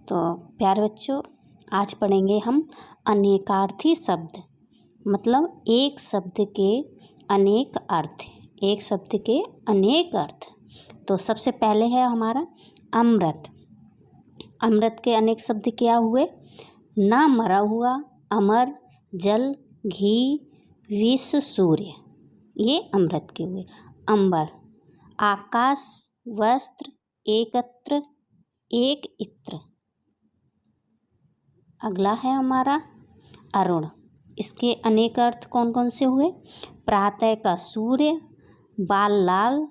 तो प्यारे बच्चों, आज पढ़ेंगे हम अनेकार्थी शब्द, मतलब एक शब्द के अनेक अर्थ, एक शब्द के अनेक अर्थ। तो सबसे पहले है हमारा अमृत। अमृत के अनेक शब्द क्या हुए? ना मरा हुआ, अमर, जल, घी, विष, सूर्य, ये अमृत के हुए। अंबर, आकाश, वस्त्र, एकत्र, एक इत्र। अगला है हमारा अरुण। इसके अनेक अर्थ कौन कौन से हुए? प्रातः का सूर्य, बाल लाल,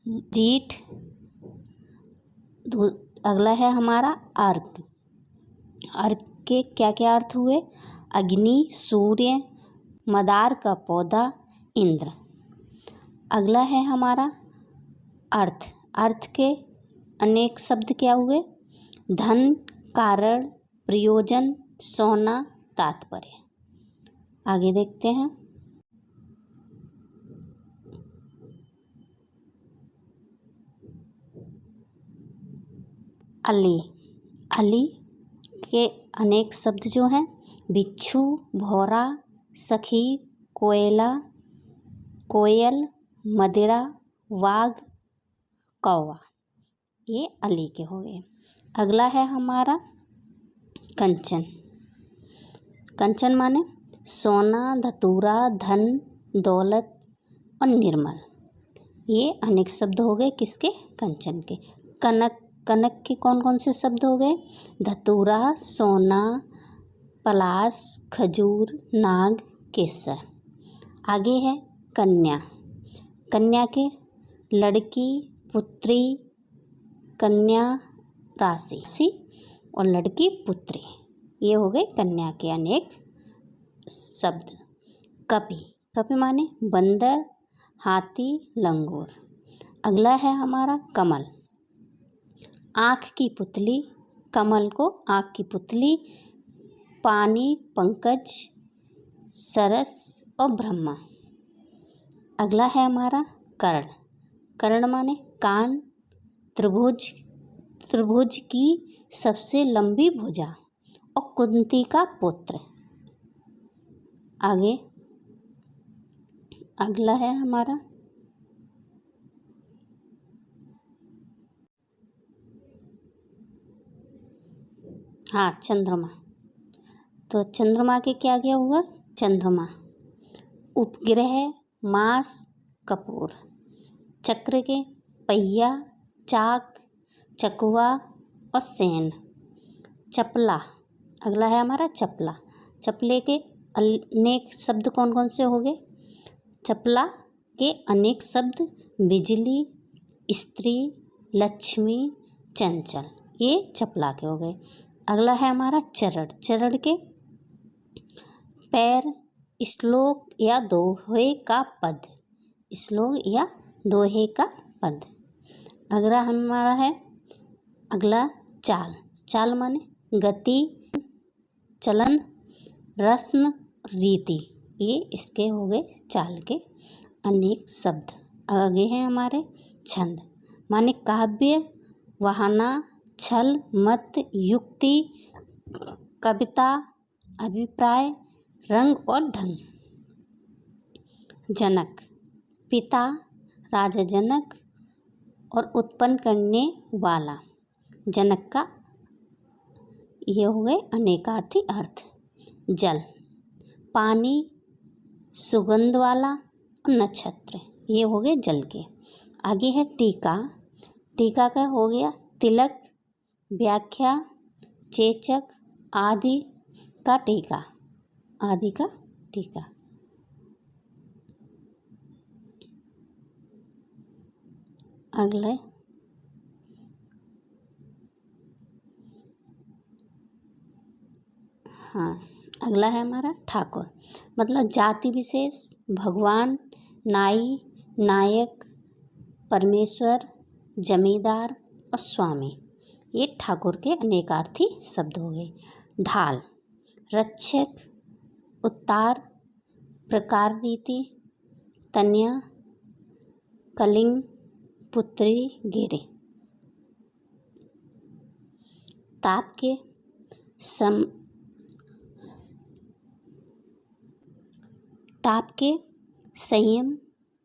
जीठ। अगला है हमारा अर्क। अर्क के क्या क्या अर्थ हुए? अग्नि, सूर्य, मदार का पौधा, इंद्र। अगला है हमारा अर्थ। अर्थ के अनेक शब्द क्या हुए? धन, कारण, प्रयोजन, सोना, तात्पर्य। आगे देखते हैं। अली। अली के अनेक शब्द जो हैं बिच्छू, भौरा, सखी, कोयला, कोयल, मदिरा, वाघ, कौवा, ये अली के हो गए। अगला है हमारा कंचन। कंचन माने सोना, धतूरा, धन, दौलत और निर्मल। ये अनेक शब्द हो गए किसके? कंचन के। कनक। कनक के कौन कौन से शब्द हो गए? धतूरा, सोना, पलाश, खजूर, नाग, केसर। आगे है कन्या। कन्या के लड़की, पुत्री, कन्या, राशि और लड़की, पुत्री, ये हो गए कन्या के अनेक शब्द। कपि। कपि माने बंदर, हाथी, लंगूर। अगला है हमारा कमल। आँख की पुतली, कमल को आँख की पुतली, पानी, पंकज, सरस और ब्रह्मा। अगला है हमारा कर्ण। कर्ण माने कान, त्रिभुज, त्रिभुज की सबसे लंबी भुजा और कुंती का पुत्र। आगे अगला है हमारा चंद्रमा। तो चंद्रमा के क्या क्या हुआ? चंद्रमा, उपग्रह, मास, कपूर। चक्र के पहिया, चाक, चकुआ और सेन। चपला। अगला है हमारा चपला। चपले के अनेक शब्द कौन कौन से हो गए? चपला के अनेक शब्द बिजली, स्त्री, लक्ष्मी, चंचल, ये चपला के हो गए। अगला है हमारा चरण। चरण के पैर, श्लोक या दोहे का पद, श्लोक या दोहे का पद। अगला हमारा है अगला चाल। चाल माने गति, चलन, रस्म, रीति, ये इसके हो गए चाल के अनेक शब्द। आगे हैं हमारे छंद माने काव्य, बहाना, छल, मत, युक्ति, कविता, अभिप्राय, रंग और ढंग। जनक, पिता, राजा जनक और उत्पन्न करने वाला, जनक का ये हो गए अनेकार्थी अर्थ। जल, पानी, सुगंध वाला और नक्षत्र, ये हो गए जल के। आगे है टीका। टीका का हो गया तिलक, व्याख्या, चेचक, आदि का टीका, आदि का टीका। अगला अगला है हमारा ठाकुर, मतलब जाति विशेष, भगवान, नाई, नायक, परमेश्वर, जमींदार और स्वामी, ये ठाकुर के अनेकार्थी शब्द हो गए। ढाल, रक्षक, उत्तार, प्रकार रीति, कन्या, कलिंग, पुत्री, गिरे। ताप के सम ताप के संयम,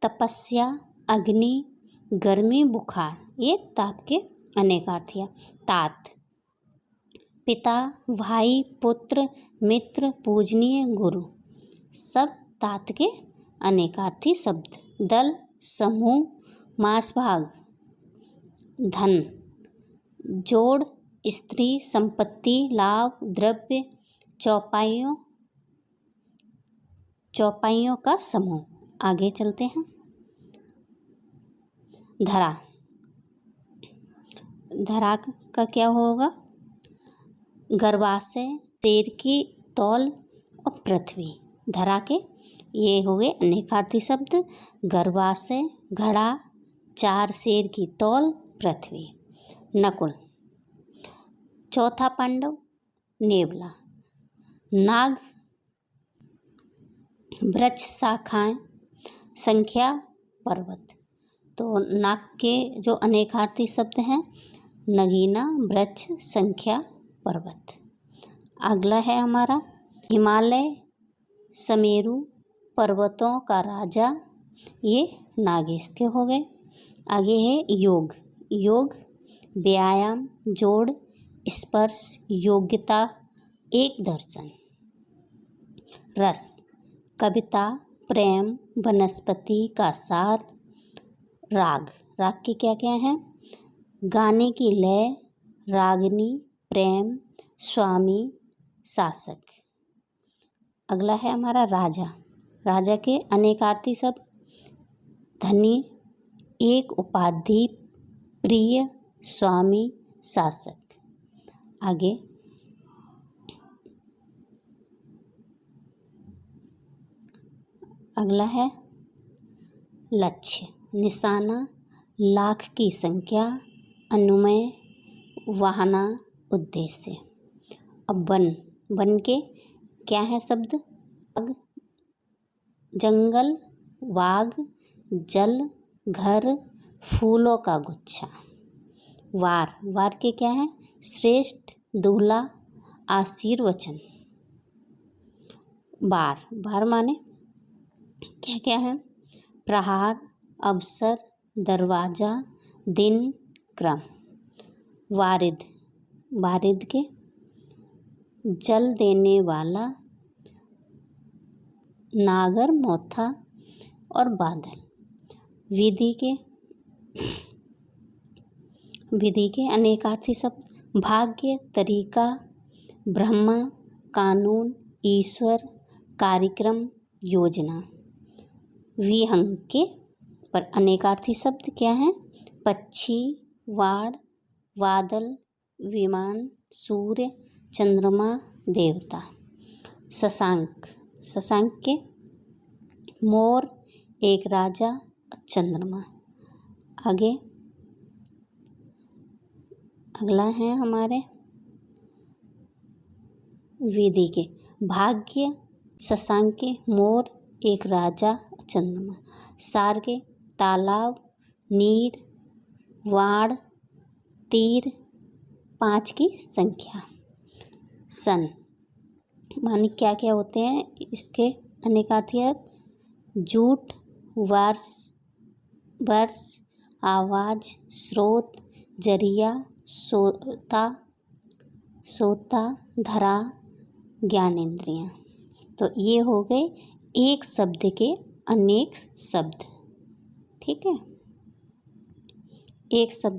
तपस्या, अग्नि, गर्मी, बुखार, ये ताप के अनेकार्थी है। तात पिता, भाई, पुत्र, मित्र, पूजनीय, गुरु, सब तात के अनेकार्थी शब्द। दल, समूह, मास भाग, धन, जोड़, स्त्री, संपत्ति, लाभ, द्रव्य, चौपाइयों का समूह। आगे चलते हैं। धरा, धरा का क्या होगा? गर्भाशय, शेर की तौल और पृथ्वी। धरा के ये हो गए अनेकार्थी शब्द। गर्भाशय, घड़ा, 4 शेर की तौल, पृथ्वी। नकुल, चौथा पांडव, नेवला। नाग, वृक्ष, शाखाएं, संख्या, पर्वत। तो नाग के जो अनेकार्थी शब्द हैं, नगीना, वृक्ष, संख्या, पर्वत। अगला है हमारा हिमालय, समेरु, पर्वतों का राजा, ये नागेश के हो गए। आगे है योग। योग व्यायाम, जोड़, स्पर्श, योग्यता, एक दर्शन। रस कविता, प्रेम, वनस्पति का सार। राग, राग के क्या क्या हैं? गाने की लय, रागनी, प्रेम, स्वामी, शासक। अगला है हमारा राजा। राजा के अनेकार्थी शब्द धनी, एक उपाधि, प्रिय, स्वामी, शासक। आगे अगला है लक्ष्य, निशाना, लाख की संख्या, अनुमेय, वाहना, उद्देश्य। अब वन, वन के क्या है शब्द? जंगल, बाग, जल, घर, फूलों का गुच्छा। वार, वार के क्या है? श्रेष्ठ, दूल्हा, आशीर्वचन। बार, बार माने क्या क्या है? प्रहार, अवसर, दरवाजा, दिन, क्रम। वारिद, वारिद के जल देने वाला, नागर, मोथा और बादल। विधि के, विधि के अनेकार्थी शब्द भाग्य, तरीका, ब्रह्मा, कानून, ईश्वर, कार्यक्रम, योजना। विहंग के पर अनेकार्थी शब्द क्या हैं? पक्षी, वाड़, बादल, विमान, सूर्य, चंद्रमा, देवता। शशांक, शशांक के मोर, एक राजा, चंद्रमा। आगे अगला है हमारे विधि के भाग्य, शशांक के मोर, एक राजा, चंद्रमा। सार के तालाब, नीर, वाड़, तीर, 5 की संख्या। सन माने क्या क्या होते हैं इसके अनेकार्थी है? झूठ, वर्ष, वर्ष, आवाज, स्रोत, जरिया, सोता, सोता, धरा, ज्ञानेंद्रियां। तो ये हो गए एक शब्द के अनेक शब्द। ठीक है, एक शब्द